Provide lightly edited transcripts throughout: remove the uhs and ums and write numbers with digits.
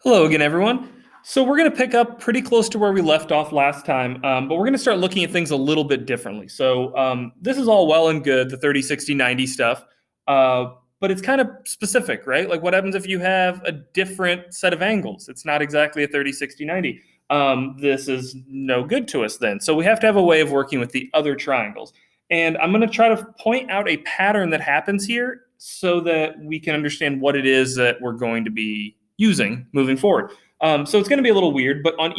Hello again, everyone. So we're going to pick up pretty close to where we left off last time, but we're going to start looking at things a little bit differently. So this is all well and good, the 30, 60, 90 stuff, but it's kind of specific, right? Like what happens if you have a different set of angles? It's not exactly a 30, 60, 90. This is no good to us then. So we have to have a way of working with the other triangles. And I'm going to try to point out a pattern that happens here so that we can understand what it is that we're going to be using moving forward. So it's going to be a little weird, but on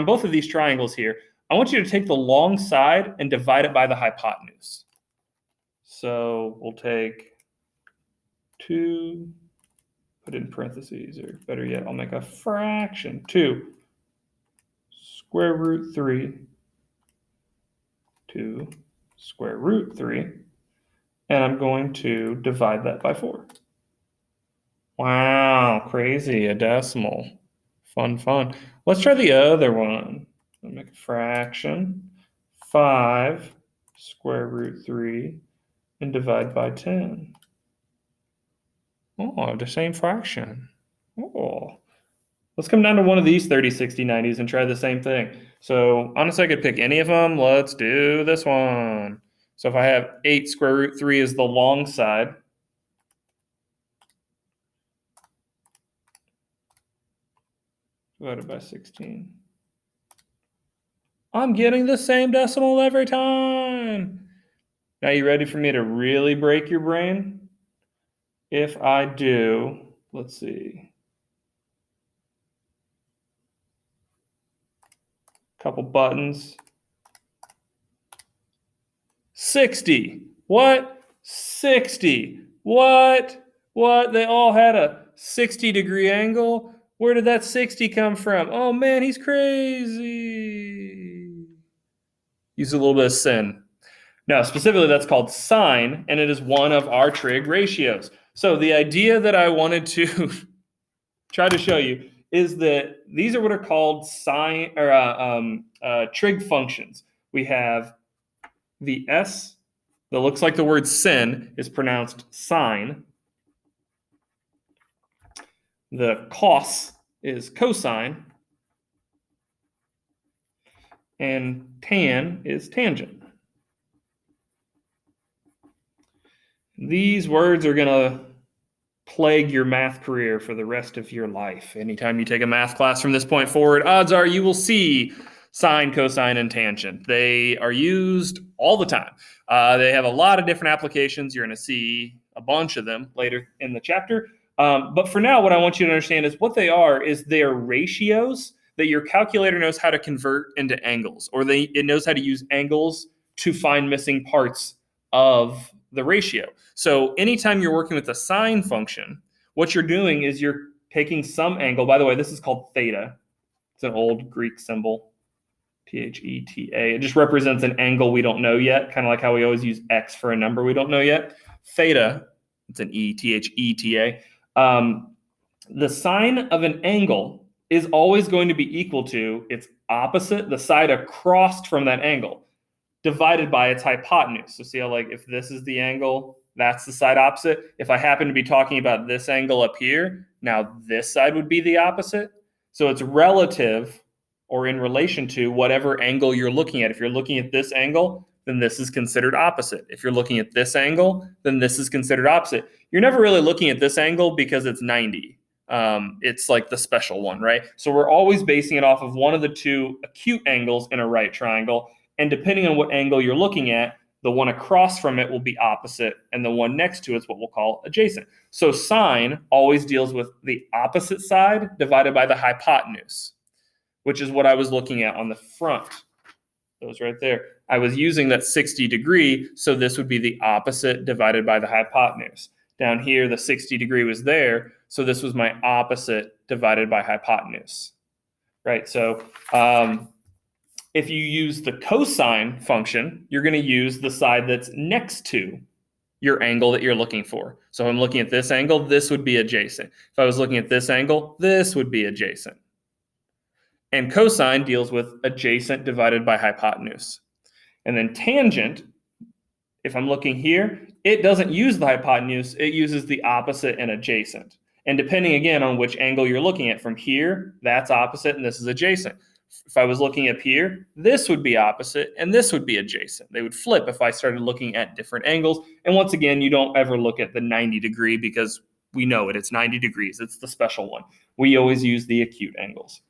both of these triangles here, I want you to take the long side and divide it by the hypotenuse. So we'll take 2, put in parentheses, or better yet, I'll make a fraction. 2 square root 3, 2 square root 3, and I'm going to divide that by 4. Wow, crazy, a decimal. Fun. Let's try the other one. I'll make a fraction. 5 square root 3 and divide by 10. Oh, the same fraction. Oh. Let's come down to one of these 30, 60, 90s and try the same thing. So honestly, I could pick any of them. Let's do this one. So if I have 8 square root 3 is the long side, divided by 16. I'm getting the same decimal every time. Now, you ready for me to really break your brain? If I do, let's see, couple buttons. 60. What? 60. What? They all had a 60-degree angle? Where did that 60 come from? Oh, man, he's crazy. Use a little bit of sin. Now, specifically, that's called sine, and it is one of our trig ratios. So the idea that I wanted to try to show you is that these are what are called trig functions. We have the s that looks like the word sin is pronounced sine. The cos is cosine. And tan is tangent. These words are going to plague your math career for the rest of your life. Anytime you take a math class from this point forward, odds are you will see sine, cosine, and tangent. They are used all the time. They have a lot of different applications. You're going to see a bunch of them later in the chapter. But for now, what I want you to understand is what they are ratios that your calculator knows how to convert into angles, or it knows how to use angles to find missing parts of the ratio. So anytime you're working with a sine function, what you're doing is you're taking some angle. By the way, this is called theta. It's an old Greek symbol, theta. It just represents an angle we don't know yet, kind of like how we always use x for a number we don't know yet. Theta, it's an theta. The sine of an angle is always going to be equal to its opposite, the side across from that angle, divided by its hypotenuse. So see how, like, if this is the angle, that's the side opposite. If I happen to be talking about this angle up here, now this side would be the opposite. So it's relative or in relation to whatever angle you're looking at. If you're looking at this angle, then this is considered opposite. If you're looking at this angle, then this is considered opposite. You're never really looking at this angle because it's 90. It's like the special one, right? So we're always basing it off of one of the two acute angles in a right triangle. And depending on what angle you're looking at, the one across from it will be opposite, and the one next to it is what we'll call adjacent. So sine always deals with the opposite side divided by the hypotenuse, which is what I was looking at on the front. Those right there. I was using that 60 degree, so this would be the opposite divided by the hypotenuse. Down here, the 60 degree was there, so this was my opposite divided by hypotenuse, right? So if you use the cosine function, you're going to use the side that's next to your angle that you're looking for. So if I'm looking at this angle, this would be adjacent. If I was looking at this angle, this would be adjacent. And cosine deals with adjacent divided by hypotenuse. And then tangent, if I'm looking here, it doesn't use the hypotenuse, it uses the opposite and adjacent. And depending, again, on which angle you're looking at, from here, that's opposite and this is adjacent. If I was looking up here, this would be opposite and this would be adjacent. They would flip if I started looking at different angles. And once again, you don't ever look at the 90 degree because we know it. It's 90 degrees. It's the special one. We always use the acute angles.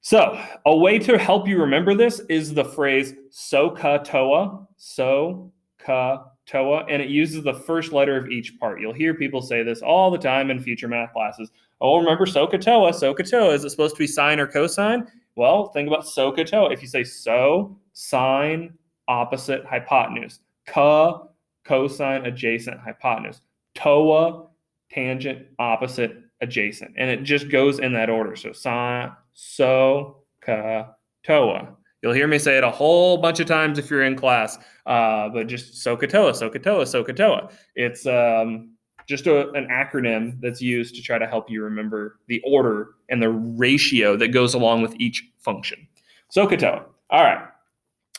So a way to help you remember this is the phrase SOHCAHTOA, SOHCAHTOA, and it uses the first letter of each part. You'll hear people say this all the time in future math classes. Oh, remember SOHCAHTOA, SOHCAHTOA. Is it supposed to be sine or cosine? Well, think about SOHCAHTOA. If you say so, sine, opposite, hypotenuse. Cosine, adjacent, hypotenuse. TOA, tangent, opposite, adjacent. And it just goes in that order. So sine, SOHCAHTOA. You'll hear me say it a whole bunch of times if you're in class, but just SOHCAHTOA, SOHCAHTOA, SOHCAHTOA. It's just an acronym that's used to try to help you remember the order and the ratio that goes along with each function. SOHCAHTOA. All right,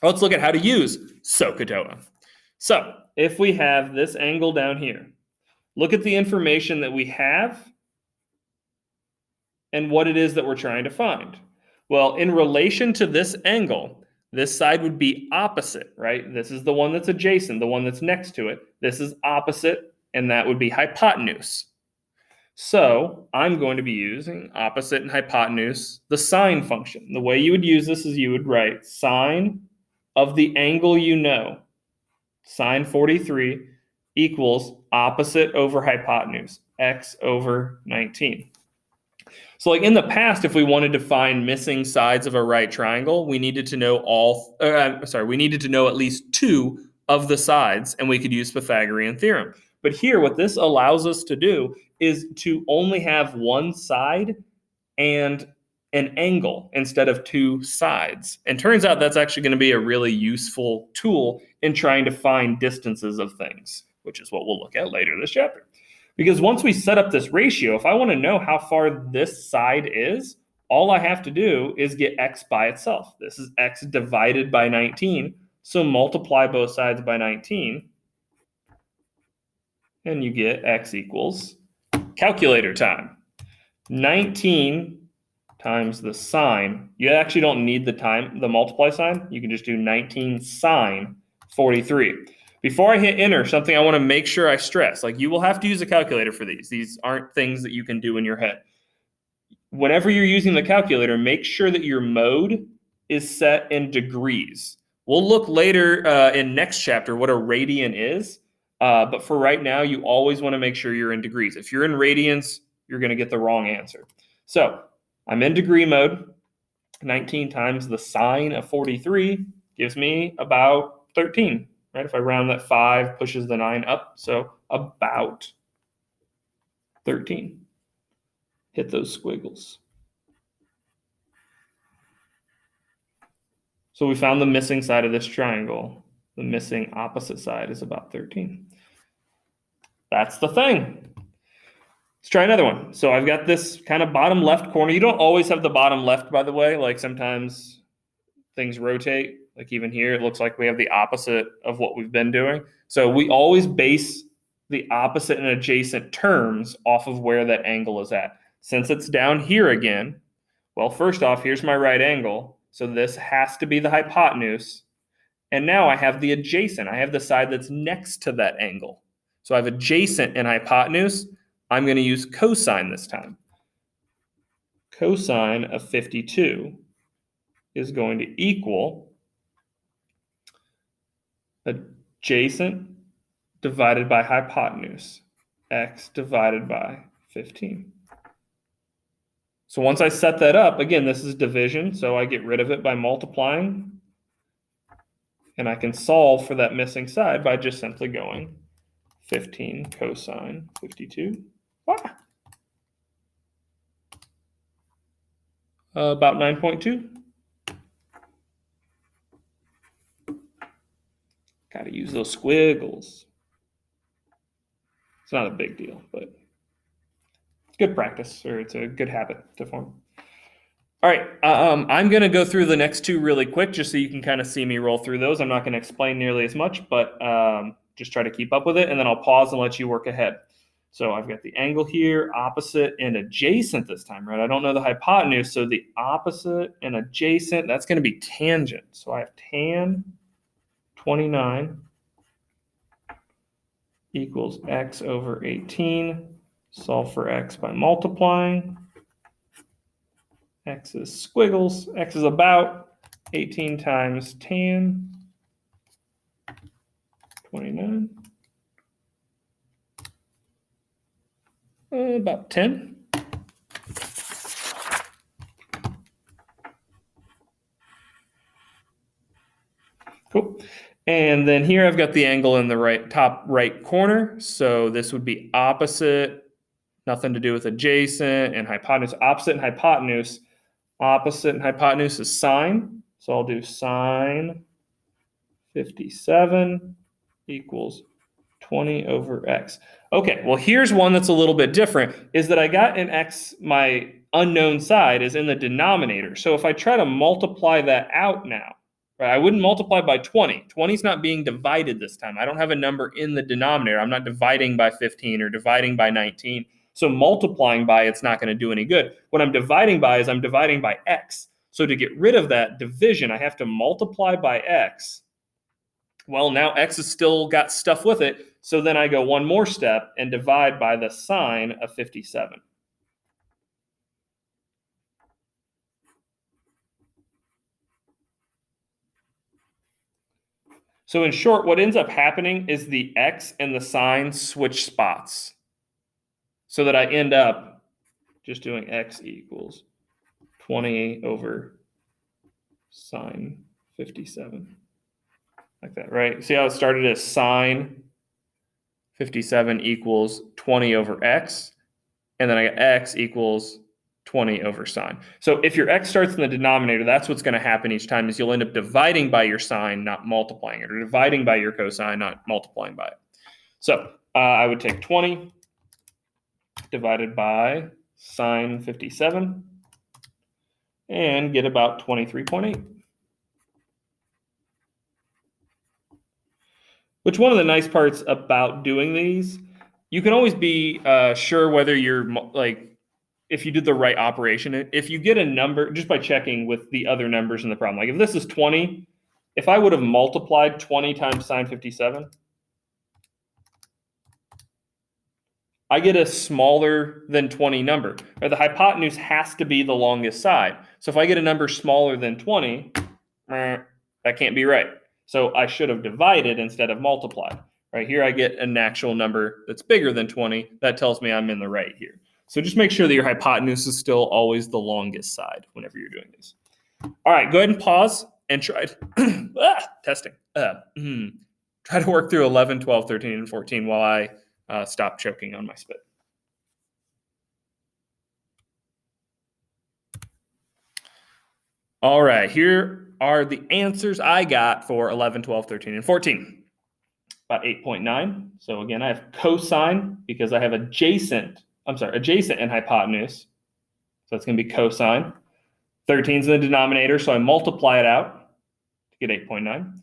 let's look at how to use SOHCAHTOA. So if we have this angle down here, look at the information that we have and what it is that we're trying to find. Well, in relation to this angle, this side would be opposite, right? This is the one that's adjacent, the one that's next to it. This is opposite, and that would be hypotenuse. So I'm going to be using opposite and hypotenuse, the sine function. The way you would use this is you would write sine of the angle you know, sine 43, equals opposite over hypotenuse, x over 19. So like in the past, if we wanted to find missing sides of a right triangle, we needed to know we needed to know at least two of the sides, and we could use Pythagorean theorem. But here, what this allows us to do is to only have one side and an angle instead of two sides. And turns out that's actually going to be a really useful tool in trying to find distances of things, which is what we'll look at later in this chapter. Because once we set up this ratio, if I want to know how far this side is, all I have to do is get x by itself. This is x divided by 19. So multiply both sides by 19. And you get x equals calculator time. 19 times the sine. You actually don't need the multiply sign. You can just do 19 sine 43. Before I hit enter, something I want to make sure I stress, like you will have to use a calculator for these. These aren't things that you can do in your head. Whenever you're using the calculator, make sure that your mode is set in degrees. We'll look later in next chapter what a radian is, but for right now, you always want to make sure you're in degrees. If you're in radians, you're going to get the wrong answer. So I'm in degree mode. 19 times the sine of 43 gives me about 13. Right? If I round that 5, pushes the 9 up, so about 13. Hit those squiggles. So we found the missing side of this triangle. The missing opposite side is about 13. That's the thing. Let's try another one. So I've got this kind of bottom left corner. You don't always have the bottom left, by the way. Like sometimes things rotate. Like even here, it looks like we have the opposite of what we've been doing. So we always base the opposite and adjacent terms off of where that angle is at. Since it's down here again, well, first off, here's my right angle. So this has to be the hypotenuse. And now I have the adjacent. I have the side that's next to that angle. So I have adjacent and hypotenuse. I'm going to use cosine this time. Cosine of 52 is going to equal adjacent divided by hypotenuse, x divided by 15. So once I set that up, again, this is division, so I get rid of it by multiplying, and I can solve for that missing side by just simply going 15 cosine 52. About 9.2. Got to use those squiggles. It's not a big deal, but it's good practice, or it's a good habit to form. All right, I'm going to go through the next two really quick just so you can kind of see me roll through those. I'm not going to explain nearly as much, but just try to keep up with it, and then I'll pause and let you work ahead. So I've got the angle here, opposite and adjacent this time, right? I don't know the hypotenuse, so the opposite and adjacent, that's going to be tangent. So I have tan 29 equals x over 18. Solve for x by multiplying. X is squiggles. X is about 18 times tan 29. About 10. Cool. And then here I've got the angle in the top right corner. So this would be opposite, nothing to do with adjacent and hypotenuse. Opposite and hypotenuse. Opposite and hypotenuse is sine. So I'll do sine 57 equals 20 over x. Okay, well, here's one that's a little bit different, is that I got an x, my unknown side is in the denominator. So if I try to multiply that out now, right, I wouldn't multiply by 20. 20 is not being divided this time. I don't have a number in the denominator. I'm not dividing by 15 or dividing by 19. So multiplying by it's not going to do any good. What I'm dividing by is I'm dividing by x. So to get rid of that division, I have to multiply by x. Well, now x has still got stuff with it, so then I go one more step and divide by the sine of 57. So in short, what ends up happening is the x and the sine switch spots, so that I end up just doing x equals 20 over sine 57. Like that, right? See how it started as sine 57 equals 20 over x, and then I got x equals 20 over sine. So if your x starts in the denominator, that's what's going to happen each time, is you'll end up dividing by your sine, not multiplying it, or dividing by your cosine, not multiplying by it. So I would take 20 divided by sine 57 and get about 23.8. Which one of the nice parts about doing these, you can always be sure whether you're like, if you did the right operation. If you get a number just by checking with the other numbers in the problem, like if this is 20, if I would have multiplied 20 times sine 57, I get a smaller than 20 number. Or the hypotenuse has to be the longest side. So if I get a number smaller than 20, that can't be right. So I should have divided instead of multiplied. Right here, I get an actual number that's bigger than 20. That tells me I'm in the right here. So just make sure that your hypotenuse is still always the longest side whenever you're doing these. All right, go ahead and pause and try testing. Try to work through 11, 12, 13, and 14 while I stop choking on my spit. All right, here are the answers I got for 11, 12, 13, and 14. About 8.9. So again, I have cosine because I have adjacent and hypotenuse. So that's going to be cosine. 13 is in the denominator, so I multiply it out to get 8.9.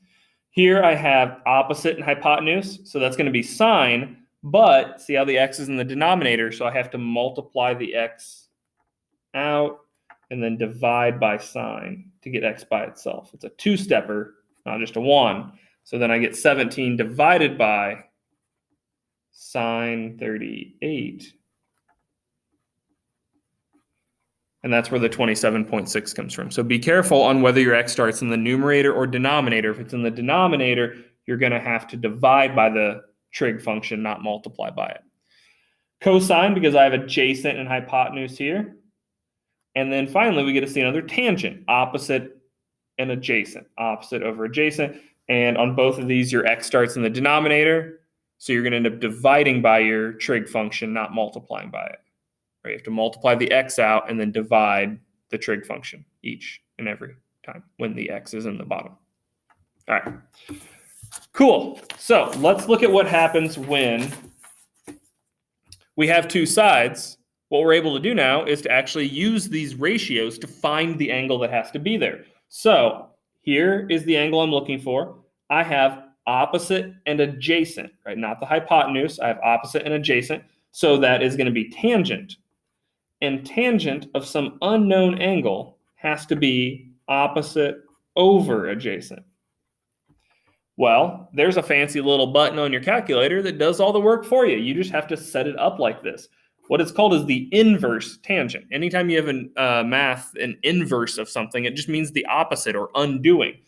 Here I have opposite and hypotenuse, so that's going to be sine, but see how the x is in the denominator, so I have to multiply the x out and then divide by sine to get x by itself. It's a two-stepper, not just a one. So then I get 17 divided by sine 38. And that's where the 27.6 comes from. So be careful on whether your x starts in the numerator or denominator. If it's in the denominator, you're going to have to divide by the trig function, not multiply by it. Cosine, because I have adjacent and hypotenuse here. And then finally, we get to see another tangent, opposite and adjacent, opposite over adjacent. And on both of these, your x starts in the denominator. So you're going to end up dividing by your trig function, not multiplying by it. Right? You have to multiply the x out and then divide the trig function each and every time when the x is in the bottom. All right. Cool. So let's look at what happens when we have two sides. What we're able to do now is to actually use these ratios to find the angle that has to be there. So here is the angle I'm looking for. I have opposite and adjacent, right? Not the hypotenuse. I have opposite and adjacent. So that is going to be tangent. And tangent of some unknown angle has to be opposite over adjacent. Well, there's a fancy little button on your calculator that does all the work for you. You just have to set it up like this. What it's called is the inverse tangent. Anytime you have an inverse of something, it just means the opposite or undoing.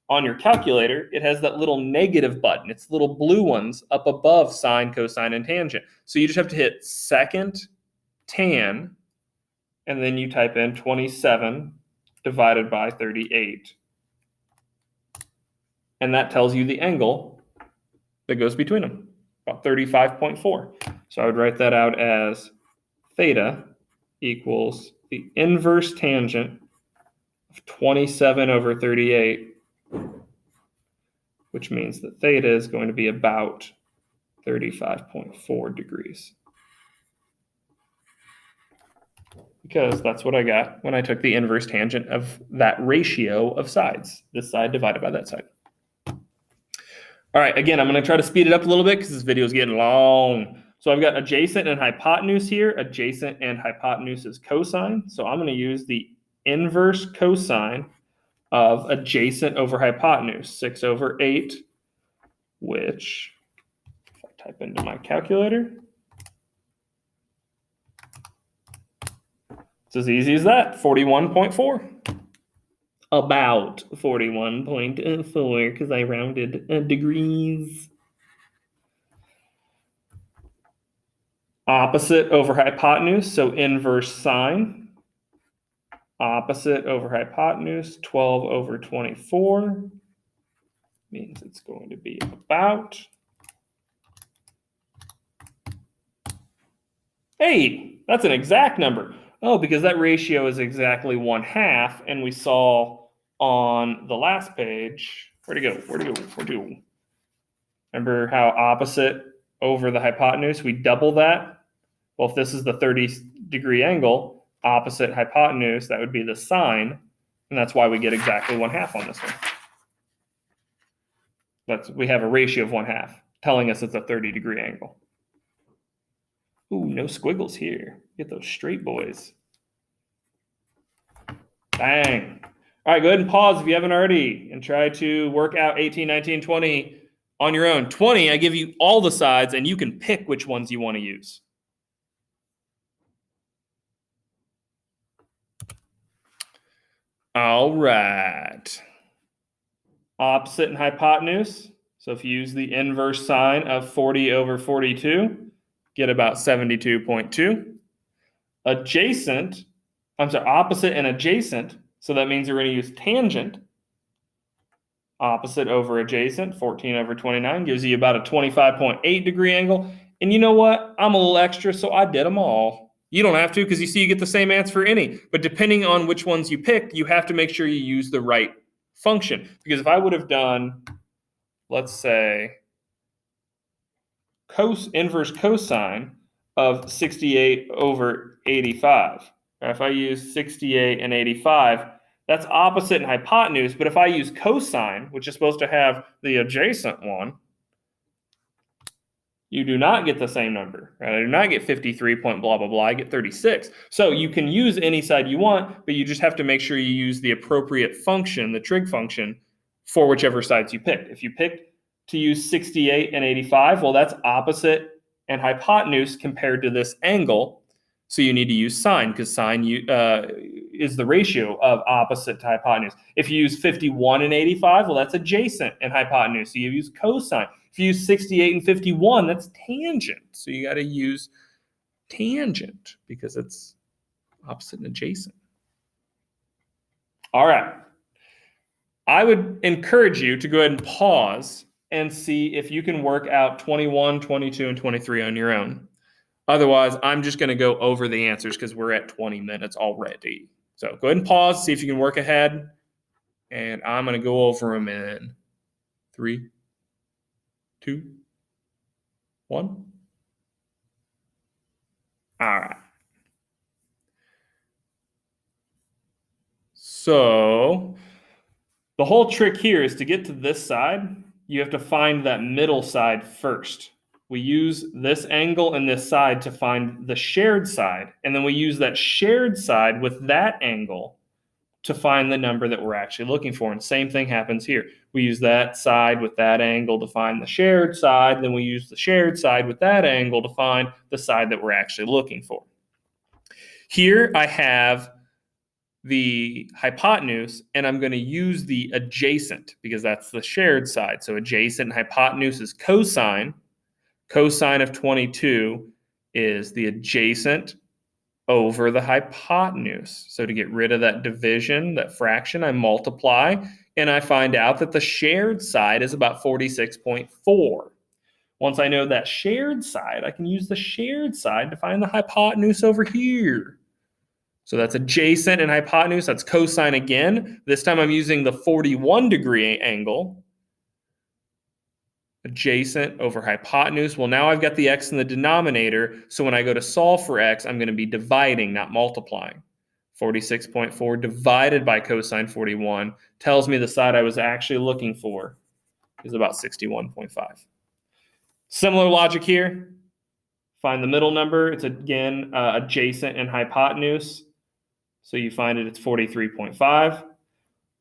On your calculator, it has that little negative button. It's little blue ones up above sine, cosine, and tangent. So you just have to hit second tan, and then you type in 27 divided by 38. And that tells you the angle that goes between them, about 35.4. So I would write that out as theta equals the inverse tangent of 27 over 38, which means that theta is going to be about 35.4 degrees. Because that's what I got when I took the inverse tangent of that ratio of sides, this side divided by that side. All right, again, I'm going to try to speed it up a little bit because this video is getting long. So I've got adjacent and hypotenuse here. Adjacent and hypotenuse is cosine. So I'm going to use the inverse cosine of adjacent over hypotenuse, 6 over 8, which, if I type into my calculator, it's as easy as that, 41.4. About 41.4 because I rounded degrees. Opposite over hypotenuse, so inverse sine. Opposite over hypotenuse, 12 over 24. Means it's going to be about. Hey, that's an exact number. Oh, because that ratio is exactly 1/2, and we saw on the last page, where'd it go? Remember how opposite over the hypotenuse, we double that? Well, if this is the 30-degree angle, opposite hypotenuse, that would be the sine, and that's why we get exactly 1/2 on this one. We have a ratio of 1/2, telling us it's a 30-degree angle. Ooh, no squiggles here. Get those straight boys. Bang. All right, go ahead and pause if you haven't already and try to work out 18, 19, 20 on your own. 20, I give you all the sides, and you can pick which ones you want to use. All right. Opposite and hypotenuse. So if you use the inverse sine of 40 over 42, get about 72.2. Opposite and adjacent. So that means you're going to use tangent. Opposite over adjacent, 14 over 29, gives you about a 25.8 degree angle. And you know what? I'm a little extra, so I did them all. You don't have to because you see you get the same answer for any. But depending on which ones you pick, you have to make sure you use the right function. Because if I would have done, let's say, inverse cosine of 68 over 85. And if I use 68 and 85, that's opposite and hypotenuse. But if I use cosine, which is supposed to have the adjacent one, you do not get the same number. Right? I do not get 53 point blah, blah, blah. I get 36. So you can use any side you want, but you just have to make sure you use the appropriate function, the trig function, for whichever sides you picked. If you picked to use 68 and 85, well, that's opposite and hypotenuse compared to this angle. So you need to use sine because sine is the ratio of opposite to hypotenuse. If you use 51 and 85, well, that's adjacent and hypotenuse. So you use cosine. If you use 68 and 51, that's tangent. So you got to use tangent because it's opposite and adjacent. All right. I would encourage you to go ahead and pause and see if you can work out 21, 22, and 23 on your own. Otherwise, I'm just going to go over the answers because we're at 20 minutes already. So go ahead and pause, see if you can work ahead. And I'm going to go over them in 3, 2, 1. All right. So the whole trick here is to get to this side, you have to find that middle side first. we use this angle and this side to find the shared side. And then we use that shared side with that angle to find the number that we're actually looking for. And same thing happens here. We use that side with that angle to find the shared side. Then we use the shared side with that angle to find the side that we're actually looking for. Here I have the hypotenuse, and I'm going to use the adjacent because that's the shared side. So adjacent and hypotenuse is cosine. Cosine of 22 is the adjacent over the hypotenuse. So to get rid of that division, that fraction, I multiply, and I find out that the shared side is about 46.4. Once I know that shared side, I can use the shared side to find the hypotenuse over here. So that's adjacent and hypotenuse. That's cosine again. This time I'm using the 41-degree angle. Adjacent over hypotenuse. Well, now I've got the x in the denominator, so when I go to solve for x, I'm going to be dividing, not multiplying. 46.4 divided by cosine 41 tells me the side I was actually looking for is about 61.5. Similar logic here. Find the middle number. It's again adjacent and hypotenuse. So you find it's 43.5.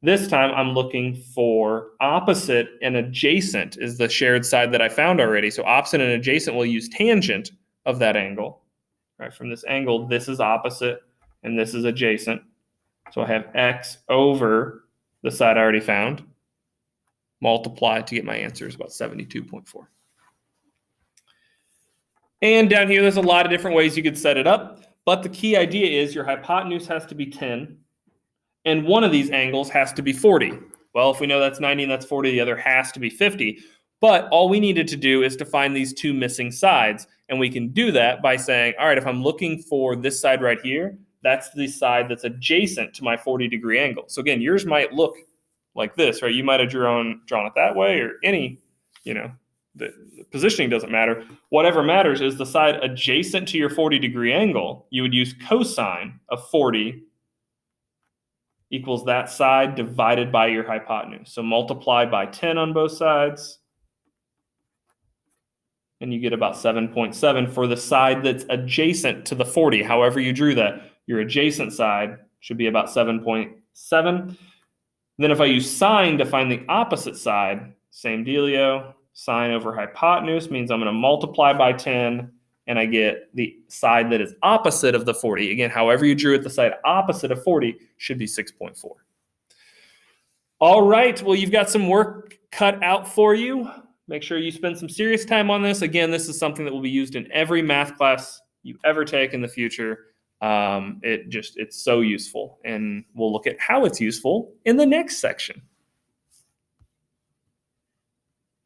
This time I'm looking for opposite and adjacent is the shared side that I found already. So opposite and adjacent will use tangent of that angle. Right, from this angle, this is opposite and this is adjacent. So I have x over the side I already found. Multiply to get my answer is about 72.4. And down here, there's a lot of different ways you could set it up. But the key idea is your hypotenuse has to be 10. And one of these angles has to be 40. Well, if we know that's 90 and that's 40, the other has to be 50. But all we needed to do is to find these two missing sides. And we can do that by saying, all right, if I'm looking for this side right here, that's the side that's adjacent to my 40-degree angle. So again, yours might look like this, right? You might have drawn it that way or any, the positioning doesn't matter. Whatever matters is the side adjacent to your 40-degree angle, you would use cosine of 40 equals that side divided by your hypotenuse. So multiply by 10 on both sides, and you get about 7.7 for the side that's adjacent to the 40. However you drew that, your adjacent side should be about 7.7. Then if I use sine to find the opposite side, same dealio. Sine over hypotenuse means I'm going to multiply by 10, and I get the side that is opposite of the 40. Again, however you drew it, the side opposite of 40 should be 6.4. All right, well, you've got some work cut out for you. Make sure you spend some serious time on this. Again, this is something that will be used in every math class you ever take in the future. It's so useful, and we'll look at how it's useful in the next section.